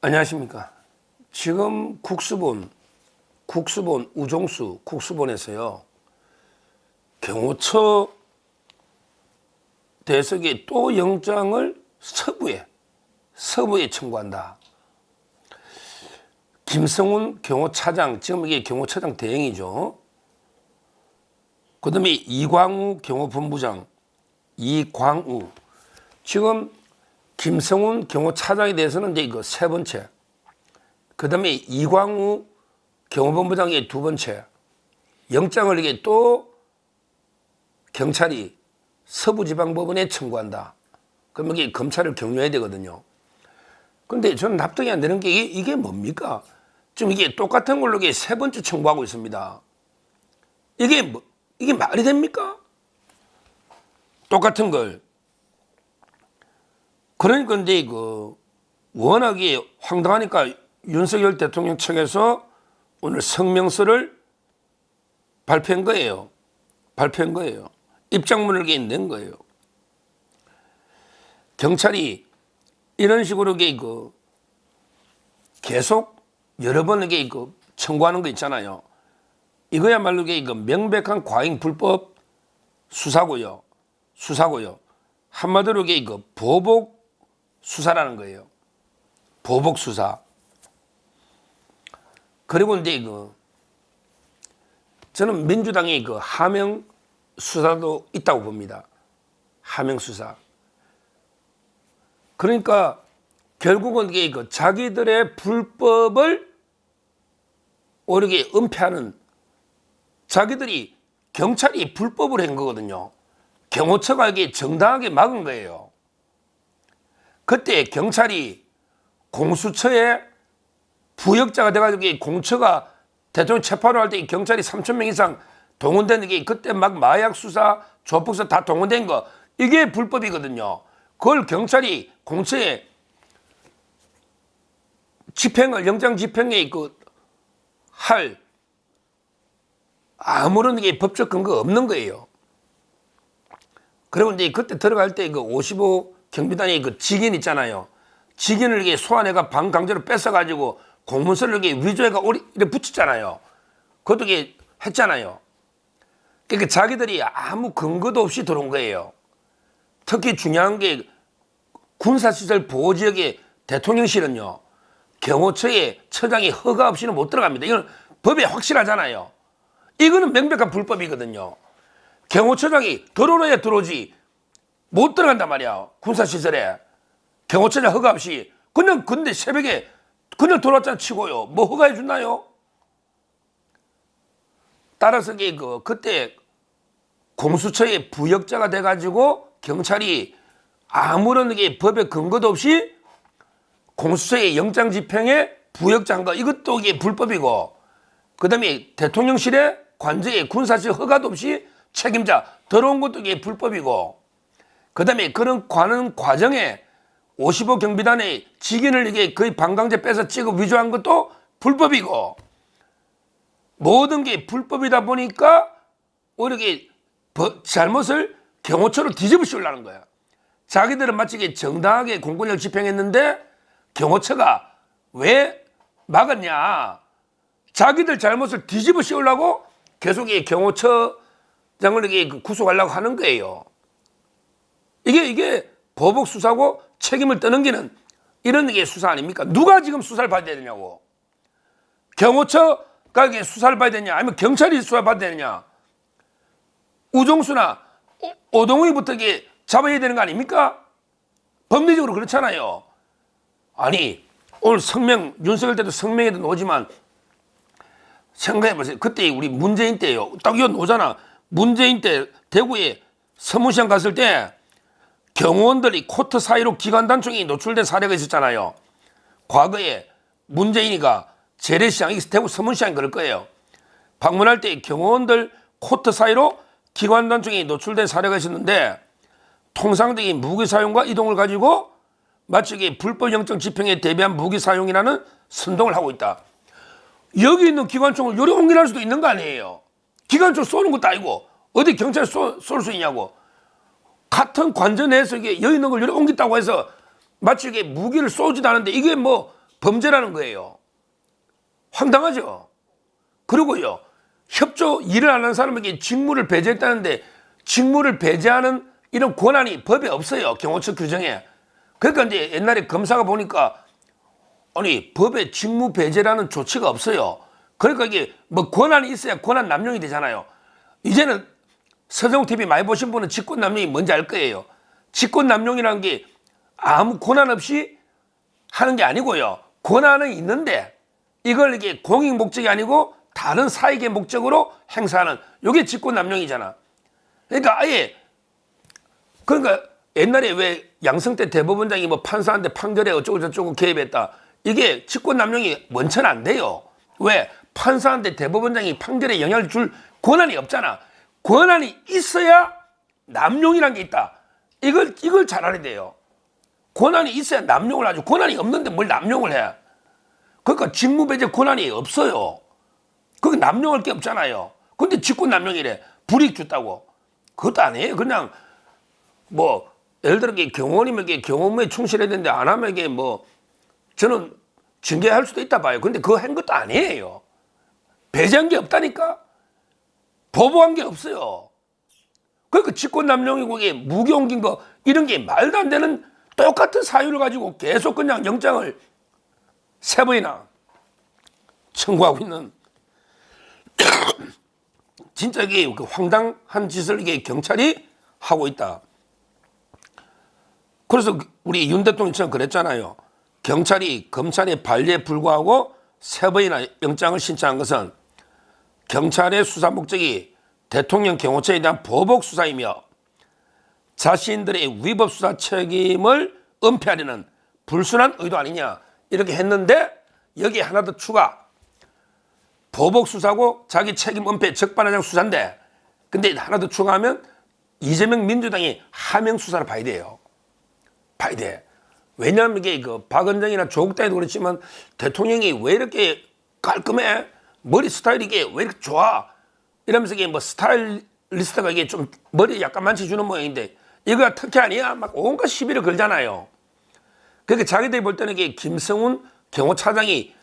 안녕하십니까. 지금 국수본 우종수 국수본에서요. 경호처 대석이 또 영장을 서부에 청구한다. 김성훈 경호차장, 지금 이게 경호처장 대행이죠. 그 다음에 이광우 경호본부장, 이광우. 지금 김성훈 경호차장에 대해서는 이제 이거 세 번째. 그 다음에 이광우 경호본부장이 두 번째. 영장을 이게 또 경찰이 서부지방법원에 청구한다. 그러면 이게 검찰을 경유해야 되거든요. 그런데 저는 납득이 안 되는 게 이게 뭡니까? 지금 이게 똑같은 걸로 이게 세 번째 청구하고 있습니다. 이게 말이 됩니까? 똑같은 걸. 그러니까 이제 워낙에 황당하니까 윤석열 대통령 측에서 오늘 성명서를 발표한 거예요. 입장문을 낸 거예요. 경찰이 이런 식으로 계속 여러 번 청구하는 거 있잖아요. 이거야말로 명백한 과잉 불법 수사고요. 한마디로 보복 수사라는 거예요. 보복 수사. 그리고 이제 저는 민주당의 하명 수사도 있다고 봅니다. 하명 수사. 그러니까 결국은 이게 자기들의 불법을 오히려 은폐하는, 자기들이 경찰이 불법을 한 거거든요. 경호처가 이게 정당하게 막은 거예요. 그때 경찰이 공수처의 부역자가 돼가지고 공처가 대통령 체포를 할 때 경찰이 3,000명 이상 동원되는 게 그때 막 마약 수사, 조폭 수사 다 동원된 거, 이게 불법이거든요. 그걸 경찰이 공처에 영장 집행에 할 아무런 법적 근거가 없는 거예요. 그리고 이제 그때 들어갈 때 55 경비단의 직인 있잖아요. 직인을 소환해가 방강제로 뺏어가지고 공문서를 위조해가 이렇게 붙였잖아요. 그것도 했잖아요. 그러니까 자기들이 아무 근거도 없이 들어온 거예요. 특히 중요한 게 군사시설 보호지역의 대통령실은요, 경호처의 처장이 허가 없이는 못 들어갑니다. 이건 법에 확실하잖아요. 이거는 명백한 불법이거든요. 경호처장이 들어오야 들어오지 못 들어간단 말이야. 군사시설에 경호처장 허가 없이 근데 새벽에 그냥 들어왔잖아 치고요. 뭐 허가해 준나요? 따라서 그때 공수처의 부역자가 돼가지고 경찰이 아무런 법의 근거도 없이 공수처의 영장 집행에 부역자한 거, 이것도 불법이고, 그 다음에 대통령실의 관저에 군사시설 허가도 없이 책임자 들어온 것도 불법이고, 그 다음에 그런 관은 과정에 55 경비단의 직인을 거의 방강제 빼서 찍어 위조한 것도 불법이고, 모든 게 불법이다 보니까 오히려 잘못을 경호처로 뒤집어 씌우려는 거야. 자기들은 마치 정당하게 공권력 집행했는데 경호처가 왜 막았냐. 자기들 잘못을 뒤집어 씌우려고 계속 경호처장을 구속하려고 하는 거예요. 이게 보복 수사고 책임을 떠넘기는 이런 게 수사 아닙니까? 누가 지금 수사를 받아야 되냐고. 경호처가 수사를 받아야 되냐, 아니면 경찰이 수사를 받아야 되냐. 우종수나 오동훈이부터 잡아야 되는 거 아닙니까? 법리적으로 그렇잖아요. 아니, 오늘 윤석열 때도 성명에도 나오지만 생각해보세요. 그때 우리 문재인 때요. 딱 이거 나오잖아. 문재인 때 대구에 서문시장 갔을 때 경호원들이 코트 사이로 기관단총이 노출된 사례가 있었잖아요. 과거에 문재인이가 재래시장, 대구 서문시장 그럴 거예요. 방문할 때 경호원들 코트 사이로 기관단총이 노출된 사례가 있었는데, 통상적인 무기 사용과 이동을 가지고 마치 불법 영장 집행에 대비한 무기 사용이라는 선동을 하고 있다. 여기 있는 기관총을 요리 옮겨날 수도 있는 거 아니에요. 기관총 쏘는 것도 아니고 어디 경찰이 쏠 수 있냐고. 같은 관저 내에서 여기 있는 걸 요리 옮겼다고 해서 마치 무기를 쏘지도 않은데 이게 뭐 범죄라는 거예요. 황당하죠. 그리고요, 협조 일을 안 하는 사람에게 직무를 배제했다는데 직무를 배제하는 이런 권한이 법에 없어요. 경호처 규정에. 그러니까 이제 옛날에 검사가 보니까 아니 법에 직무 배제라는 조치가 없어요. 그러니까 이게 뭐 권한이 있어야 권한 남용이 되잖아요. 이제는 서정우 TV 많이 보신 분은 직권 남용이 뭔지 알 거예요. 직권 남용이라는 게 아무 권한 없이 하는 게 아니고요. 권한은 있는데 이걸 이게 공익 목적이 아니고 다른 사익의 목적으로 행사하는 이게 직권 남용이잖아. 그러니까 아예 그러니까 옛날에 왜 양승 때 대법원장이 뭐 판사한테 판결에 어쩌고 저쩌고 개입했다. 이게 직권 남용이 원천 안 돼요. 왜? 판사한테 대법원장이 판결에 영향을 줄 권한이 없잖아. 권한이 있어야 남용이란 게 있다. 이걸 잘 알아야 돼요. 권한이 있어야 남용을 하죠. 권한이 없는데 뭘 남용을 해. 그러니까 직무배제 권한이 없어요. 그게 남용할 게 없잖아요. 근데 직권 남용이래. 불이익 줬다고. 그것도 아니에요. 그냥 뭐 예를 들어 경호원이면 경호무에 충실해야 되는데 안 하면 이게 뭐 저는 징계할 수도 있다 봐요. 근데 그거 한 것도 아니에요. 배제한 게 없다니까. 보복한 게 없어요. 그러니까 직권 남용이고 이게 무기 옮긴 거 이런 게 말도 안 되는 똑같은 사유를 가지고 계속 그냥 영장을 3번이나 청구하고 있는 진짜 이게 황당한 짓을 이게 경찰이 하고 있다. 그래서 우리 윤 대통령처럼 그랬잖아요. 경찰이 검찰의 반려에 불구하고 3번이나 영장을 신청한 것은 경찰의 수사 목적이 대통령 경호처에 대한 보복 수사이며 자신들의 위법 수사 책임을 은폐하려는 불순한 의도 아니냐 이렇게 했는데 여기에 하나 더 추가. 보복 수사고 자기 책임 은폐 적반하장 수사인데 근데 하나 더 추가하면 이재명 민주당이 하명 수사를 봐야 돼요. 봐야 돼. 왜냐하면 이게 박은정이나 조국 때도 그렇지만 대통령이 왜 이렇게 깔끔해? 머리 스타일이 이게 왜 이렇게 좋아? 이러면서 이게 뭐 스타일리스트가 이게 좀 머리 약간 만져주는 모양인데 이거 특혜 아니야? 막 온갖 시비를 걸잖아요. 그러니까 자기들이 볼 때는 이게 김성훈 경호차장이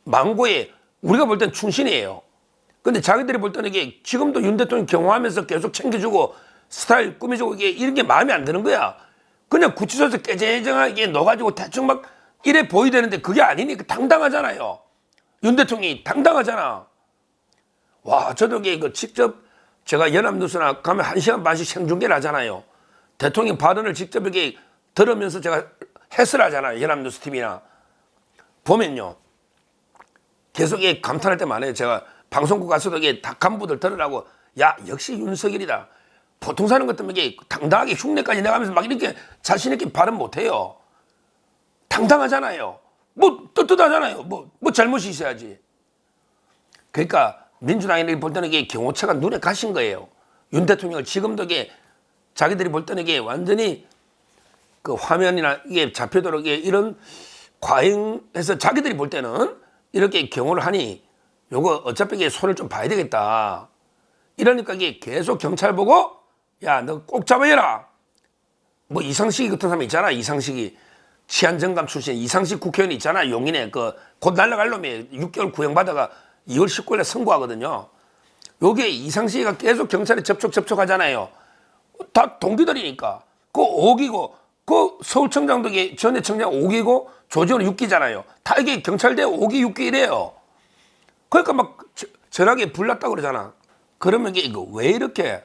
망고에 우리가 볼 때는 충신이에요. 근데 자기들이 볼 때는 이게 지금도 윤 대통령 경호하면서 계속 챙겨주고 스타일 꾸며주고 이게 이런 게 마음에 안 드는 거야. 그냥 구치소에서 깨재정하게 넣어가지고 대충 막 이래 보이되는데 그게 아니니까 당당하잖아요. 윤 대통령이 당당하잖아. 와, 저도 이게 직접 제가 연합뉴스나 가면 1시간 반씩 생중계를 하잖아요. 대통령 발언을 직접 이렇게 들으면서 제가 해설 하잖아요. 연합뉴스 TV나. 보면요. 계속 이게 감탄할 때 많아요. 제가 방송국 가서도 이게 다 간부들 들으라고 야, 역시 윤석열이다. 보통 사는 것 때문에 이게 당당하게 흉내까지 내가면서 막 이렇게 자신있게 발언 못해요. 당당하잖아요. 뭐 떳떳하잖아요. 뭐 잘못이 있어야지. 그러니까 민주당이 볼 때는 이게 경호처가 눈에 가신 거예요. 윤 대통령을 지금도 이게 자기들이 볼 때는 이게 완전히 그 화면이나 이게 잡히도록 이게 이런 과잉해서 자기들이 볼 때는 이렇게 경호를 하니 요거 어차피 이게 손을 좀 봐야 되겠다. 이러니까 이게 계속 경찰 보고 야, 너 꼭 잡아야라. 뭐 이상식이 같은 사람 있잖아. 이상식이 치안정감 출신 이상식 국회의원 있잖아. 용인에 곧 날라갈 놈이 6개월 구형받아가 2월 19일에 선고하거든요. 요게 이상식이가 계속 경찰에 접촉하잖아요. 다 동기들이니까. 그 5기고 그 서울청장도 이게 전에 청장 5기고 조지호는 6기잖아요. 다 이게 경찰대 5기 6기 이래요. 그러니까 막 전화기에 불났다고 그러잖아. 그러면 이게 왜 이렇게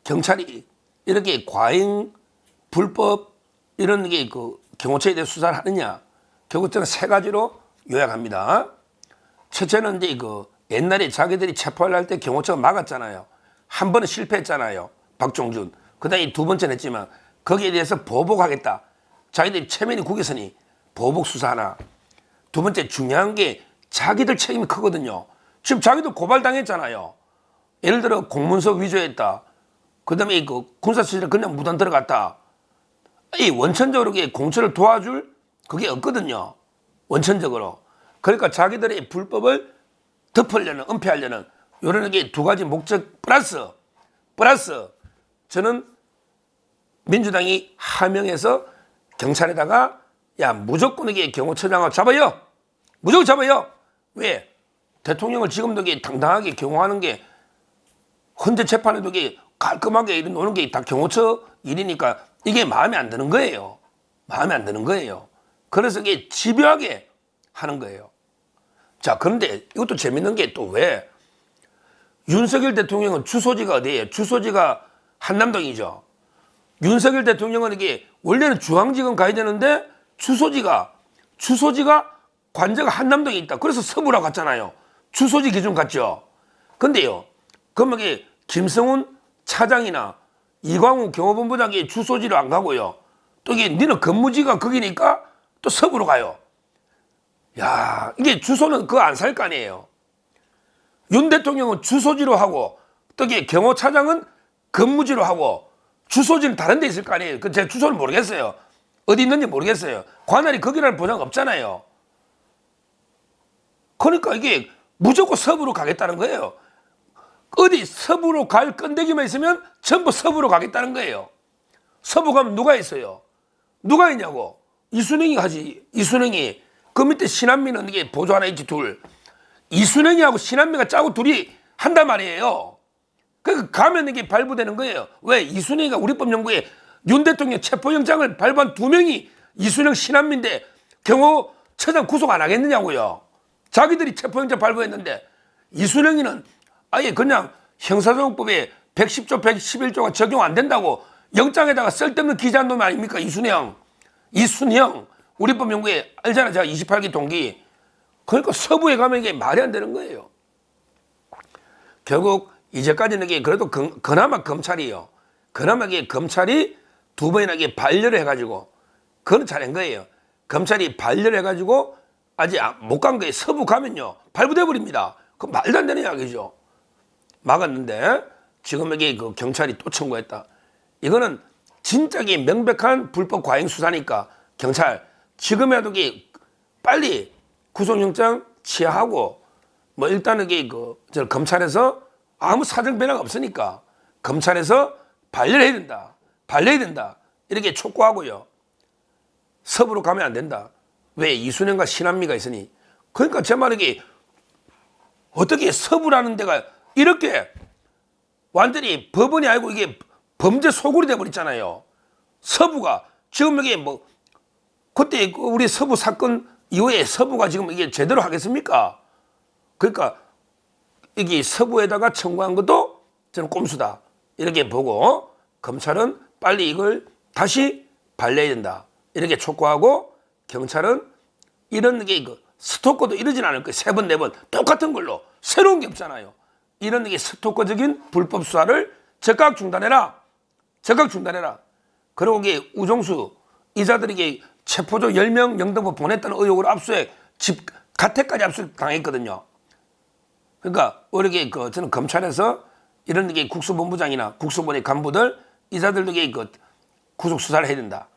경찰이 이렇게 과잉 불법 이런 게 경호처에 대해 수사를 하느냐? 결국 저는 3가지로 요약합니다. 첫째는 이제 옛날에 자기들이 체포하려 할 때 경호처가 막았잖아요. 한 번은 실패했잖아요. 박종준. 그다음에 2번째는 했지만 거기에 대해서 보복하겠다. 자기들이 체면이 구겼으니 보복 수사하나. 2번째 중요한 게 자기들 책임이 크거든요. 지금 자기도 고발당했잖아요. 예를 들어 공문서 위조했다. 그다음에 군사수실에 그냥 무단 들어갔다. 이 원천적으로 공처를 도와줄 그게 없거든요. 원천적으로. 그러니까 자기들의 불법을 덮으려는 은폐하려는 이런 게 2가지 목적 플러스 저는 민주당이 하명해서 경찰에다가 야 무조건 이게 경호처장을 잡아요. 무조건 잡아요. 왜? 대통령을 지금도 이게 당당하게 경호하는 게 헌재 재판에도 이게 깔끔하게 이런 노는 게 다 경호처 일이니까 이게 마음에 안 드는 거예요. 마음에 안 드는 거예요. 그래서 이게 집요하게 하는 거예요. 자, 그런데 이것도 재밌는 게 또 왜? 윤석열 대통령은 주소지가 어디예요? 주소지가 한남동이죠. 윤석열 대통령은 이게 원래는 중앙지검 가야 되는데 주소지가 관저가 한남동에 있다. 그래서 서부라고 갔잖아요. 주소지 기준 갔죠. 근데요, 그러면 이게 김성훈 차장이나 이광우 경호본부장이 주소지로 안 가고요. 또 이게 니는 근무지가 거기니까 또 서부로 가요. 야, 이게 주소는 그거 안 살 거 아니에요. 윤 대통령은 주소지로 하고 또 이게 경호차장은 근무지로 하고 주소지는 다른 데 있을 거 아니에요. 그 제 주소는 모르겠어요. 어디 있는지 모르겠어요. 관할이 거기라는 보장 없잖아요. 그러니까 이게 무조건 서부로 가겠다는 거예요. 어디 서부로 갈 건데기만 있으면 전부 서부로 가겠다는 거예요. 서부 가면 누가 있어요? 누가 있냐고. 이순영이 하지. 이순영이. 그 밑에 신한미는 이게 보조 하나 있지 둘. 이순영이하고 신한미가 짜고 둘이 한단 말이에요. 그러니까 가면 이게 발부되는 거예요. 왜? 이순영이가 우리법연구에 윤 대통령 체포영장을 발부한 2명이 이순영 신한미인데 경호처장 구속 안 하겠느냐고요. 자기들이 체포영장 발부했는데 이순영이는 아예 그냥 형사소송법에 110조, 111조가 적용 안 된다고 영장에다가 쓸데없는 기재한 놈 아닙니까? 이순영. 우리법연구에 알잖아. 제가 28기 동기. 그러니까 서부에 가면 이게 말이 안 되는 거예요. 결국 이제까지는 이게 그래도 그나마 검찰이요. 그나마 이게 검찰이 2번이나 이게 반려를 해가지고 그건 잘한 거예요. 검찰이 반려를 해가지고 아직 못 간 거예요. 서부 가면요 발부돼 버립니다. 그 말도 안 되는 이야기죠. 막았는데 지금 여기 그 경찰이 또 청구했다. 이거는 진짜게 명백한 불법 과잉 수사니까 경찰 지금이라도 빨리 구속영장 취하하고 뭐 일단은 저 검찰에서 아무 사정 변화가 없으니까 검찰에서 반려를 해야 된다. 반려해야 된다. 이렇게 촉구하고요. 서부로 가면 안 된다. 왜? 이순영과 신한미가 있으니. 그러니까 제 말이 어떻게 서부라는 데가 이렇게 완전히 법원이 아니고 이게 범죄 소굴이 돼버렸잖아요. 서부가 지금 여기 뭐 그때 우리 서부 사건 이후에 서부가 지금 이게 제대로 하겠습니까? 그러니까 이게 서부에다가 청구한 것도 저는 꼼수다. 이렇게 보고 검찰은 빨리 이걸 다시 발려야 된다. 이렇게 촉구하고 경찰은 이런 게 스토커도 이러진 않을 거예요. 3번, 4번 똑같은 걸로 새로운 게 없잖아요. 이런 게 스토커적인 불법 수사를 즉각 중단해라. 즉각 중단해라. 그리고 이게 우종수 이자들에게 체포조 10명 영등포 보냈다는 의혹으로 압수해 집 가택까지 압수 당했거든요. 그러니까 이렇게 저는 검찰에서 이런 게 국수본부장이나 국수본의 간부들 이자들에게 구속 수사를 해야 된다.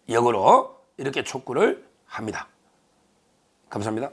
역으로 이렇게 촉구를 합니다. 감사합니다.